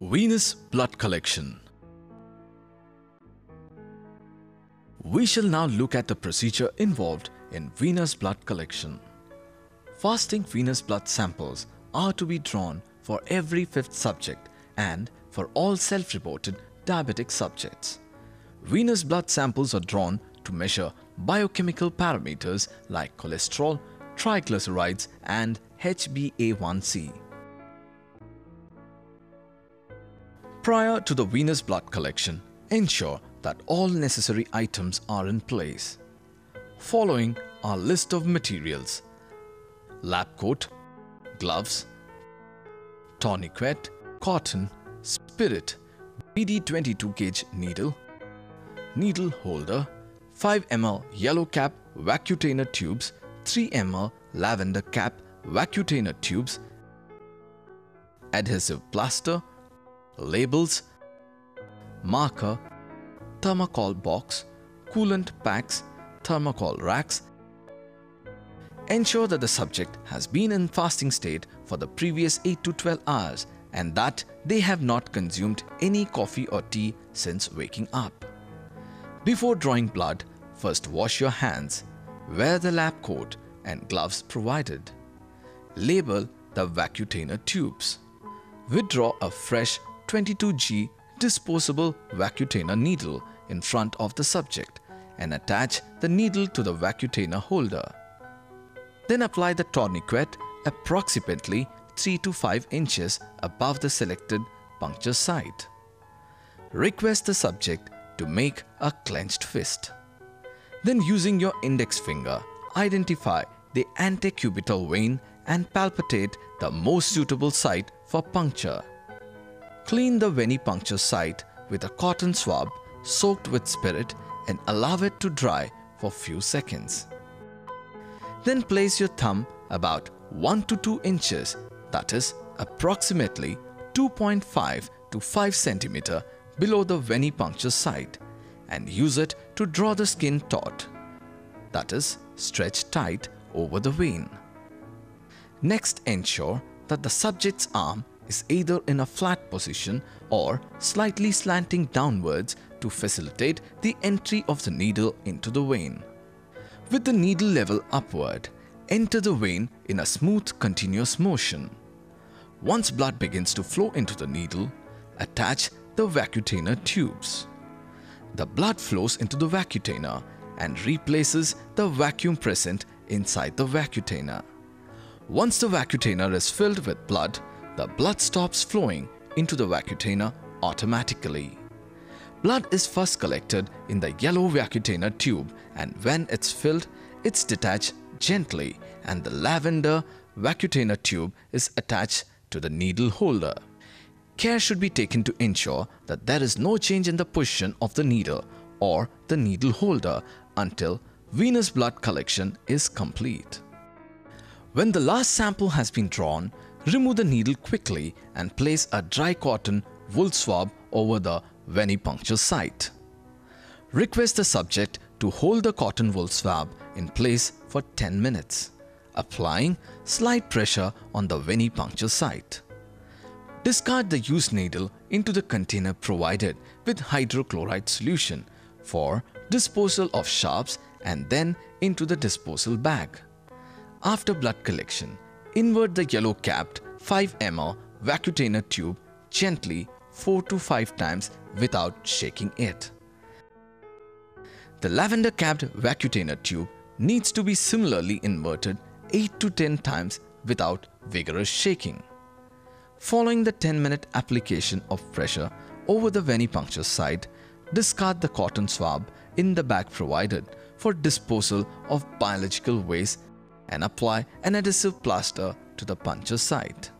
Venous blood collection. We shall now look at the procedure involved in venous blood collection. Fasting venous blood samples are to be drawn for every fifth subject and for all self-reported diabetic subjects. Venous blood samples are drawn to measure biochemical parameters like cholesterol, triglycerides and HbA1c. Prior to the venous blood collection, ensure that all necessary items are in place. Following are list of materials: lab coat, gloves, tourniquet, cotton, spirit, BD 22 gauge needle, needle holder, 5 ml yellow cap vacutainer tubes, 3 ml lavender cap vacutainer tubes, adhesive plaster, labels, marker, thermocol box, coolant packs, thermocol racks. Ensure that the subject has been in fasting state for the previous 8 to 12 hours and that they have not consumed any coffee or tea since waking up. Before drawing blood, first wash your hands. Wear the lab coat and gloves provided. Label the vacutainer tubes. Withdraw a fresh 22G disposable vacutainer needle in front of the subject and attach the needle to the vacutainer holder. Then apply the tourniquet approximately 3 to 5 inches above the selected puncture site. Request the subject to make a clenched fist. Then, using your index finger, identify the antecubital vein and palpitate the most suitable site for puncture. Clean the venipuncture site with a cotton swab soaked with spirit and allow it to dry for few seconds. Then place your thumb about 1 to 2 inches, that is approximately 2.5 to 5 cm below the venipuncture site, and use it to draw the skin taut, that is stretch tight over the vein. Next, ensure that the subject's arm is either in a flat position or slightly slanting downwards to facilitate the entry of the needle into the vein. With the needle level upward, enter the vein in a smooth continuous motion. Once blood begins to flow into the needle, attach the vacutainer tubes. The blood flows into the vacutainer and replaces the vacuum present inside the vacutainer. Once the vacutainer is filled with blood, the blood stops flowing into the vacutainer automatically. Blood is first collected in the yellow vacutainer tube, and when it's filled, it's detached gently and the lavender vacutainer tube is attached to the needle holder. Care should be taken to ensure that there is no change in the position of the needle or the needle holder until venous blood collection is complete. When the last sample has been drawn, remove the needle quickly and place a dry cotton wool swab over the venipuncture site. Request the subject to hold the cotton wool swab in place for 10 minutes, applying slight pressure on the venipuncture site. Discard the used needle into the container provided with hydrochloride solution for disposal of sharps and then into the disposal bag. After blood collection, invert the yellow capped 5 ml vacutainer tube gently 4 to 5 times without shaking it. The lavender capped vacutainer tube needs to be similarly inverted 8 to 10 times without vigorous shaking. Following the 10-minute application of pressure over the venipuncture site, discard the cotton swab in the bag provided for disposal of biological waste and apply an adhesive plaster to the puncture site.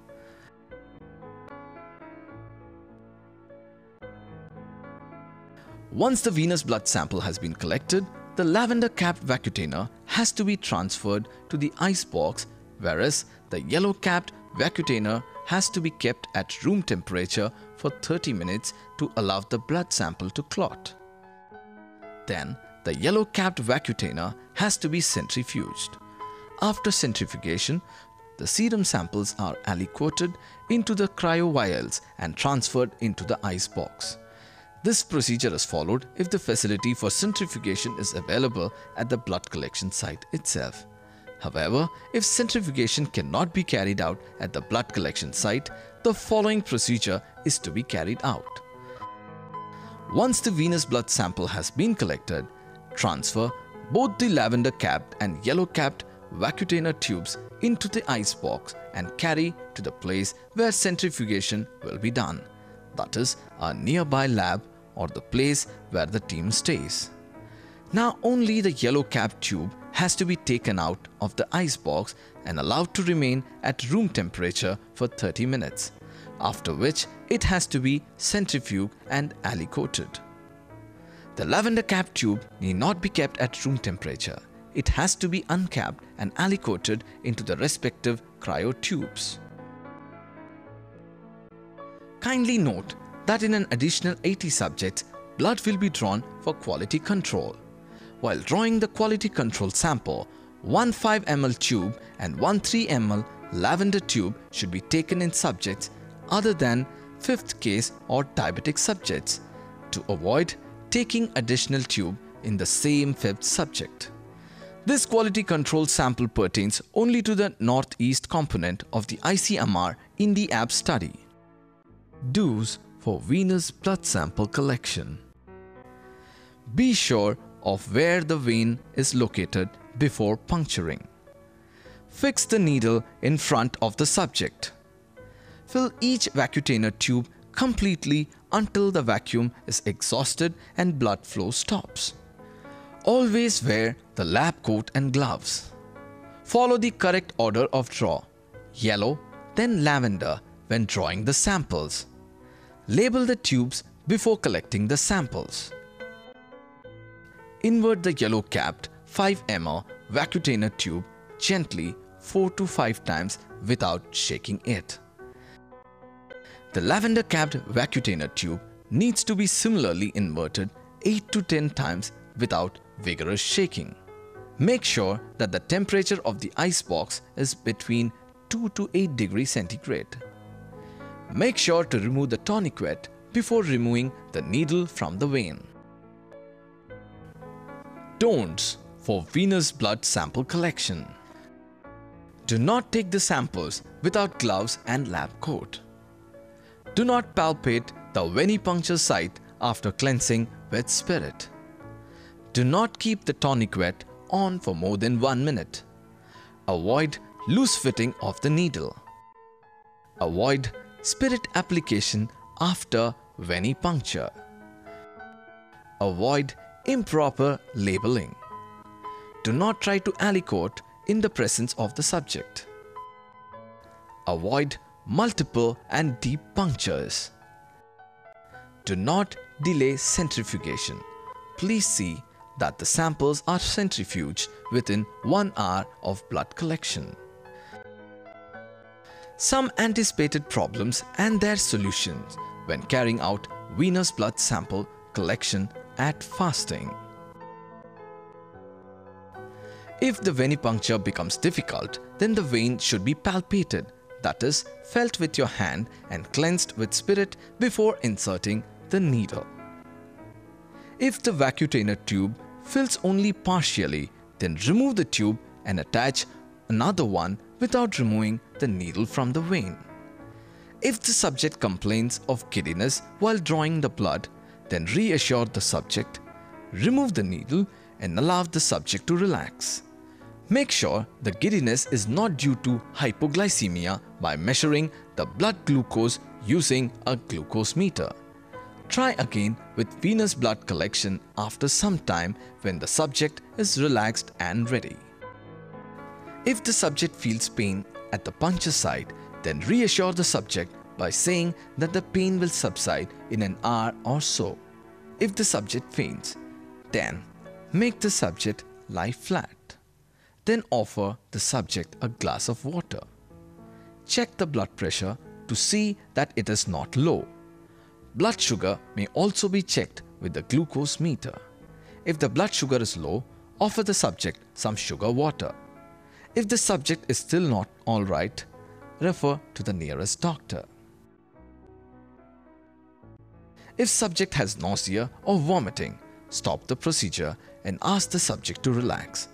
Once the venous blood sample has been collected, the lavender capped vacutainer has to be transferred to the ice box, whereas the yellow capped vacutainer has to be kept at room temperature for 30 minutes to allow the blood sample to clot. Then the yellow capped vacutainer has to be centrifuged. After centrifugation, the serum samples are aliquoted into the cryo vials and transferred into the ice box. This procedure is followed if the facility for centrifugation is available at the blood collection site itself. However, if centrifugation cannot be carried out at the blood collection site, the following procedure is to be carried out. Once the venous blood sample has been collected, transfer both the lavender-capped and yellow-capped vacutainer tubes into the ice box and carry to the place where centrifugation will be done, that is, a nearby lab or the place where the team stays. Now only the yellow-capped tube has to be taken out of the ice box and allowed to remain at room temperature for 30 minutes, after which it has to be centrifuged and aliquoted. The lavender-capped tube need not be kept at room temperature. It has to be uncapped and aliquoted into the respective cryo tubes. Kindly note that in an additional 80 subjects, blood will be drawn for quality control. While drawing the quality control sample, one 5 ml tube and one 3 ml lavender tube should be taken in subjects other than 5th case or diabetic subjects to avoid taking additional tube in the same 5th subject. This quality control sample pertains only to the northeast component of the ICMR in the AB study. Do's for venous blood sample collection. Be sure of where the vein is located before puncturing. Fix the needle in front of the subject. Fill each vacutainer tube completely until the vacuum is exhausted and blood flow stops. Always wear the lab coat and gloves. Follow the correct order of draw, yellow, then lavender when drawing the samples. Label the tubes before collecting the samples. Invert the yellow-capped 5 ml vacutainer tube gently 4 to 5 times without shaking it. The lavender-capped vacutainer tube needs to be similarly inverted 8 to 10 times without vigorous shaking. Make sure that the temperature of the ice box is between 2 to 8 degrees centigrade. Make sure to remove the tourniquet before removing the needle from the vein. Don'ts for venous blood sample collection. Do not take the samples without gloves and lab coat. Do not palpate the venipuncture site after cleansing with spirit. Do not keep the tourniquet on for more than 1 minute. Avoid loose fitting of the needle. Avoid spirit application after venipuncture. Avoid improper labeling. Do not try to aliquot in the presence of the subject. Avoid multiple and deep punctures. Do not delay centrifugation. Please see that the samples are centrifuged within 1 hour of blood collection. Some anticipated problems and their solutions when carrying out venous blood sample collection at fasting. If the venipuncture becomes difficult, then the vein should be palpated, that is, felt with your hand and cleansed with spirit before inserting the needle. If the vacutainer tube fills only partially, then remove the tube and attach another one without removing the needle from the vein. If the subject complains of giddiness while drawing the blood, then reassure the subject, remove the needle and allow the subject to relax. Make sure the giddiness is not due to hypoglycemia by measuring the blood glucose using a glucose meter. Try again with venous blood collection after some time when the subject is relaxed and ready. If the subject feels pain at the puncture site, then reassure the subject by saying that the pain will subside in an hour or so. If the subject faints, then make the subject lie flat. Then offer the subject a glass of water. Check the blood pressure to see that it is not low. Blood sugar may also be checked with the glucose meter. If the blood sugar is low, offer the subject some sugar water. If the subject is still not all right, refer to the nearest doctor. If subject has nausea or vomiting, stop the procedure and ask the subject to relax.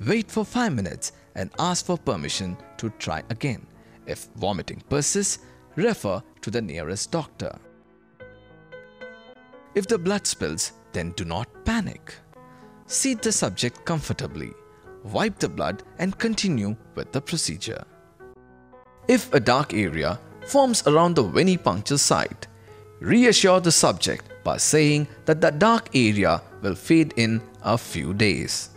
Wait for 5 minutes and ask for permission to try again. If vomiting persists, refer to the nearest doctor. If the blood spills, then do not panic. Seat the subject comfortably, wipe the blood and continue with the procedure. If a dark area forms around the venipuncture site, reassure the subject by saying that the dark area will fade in a few days.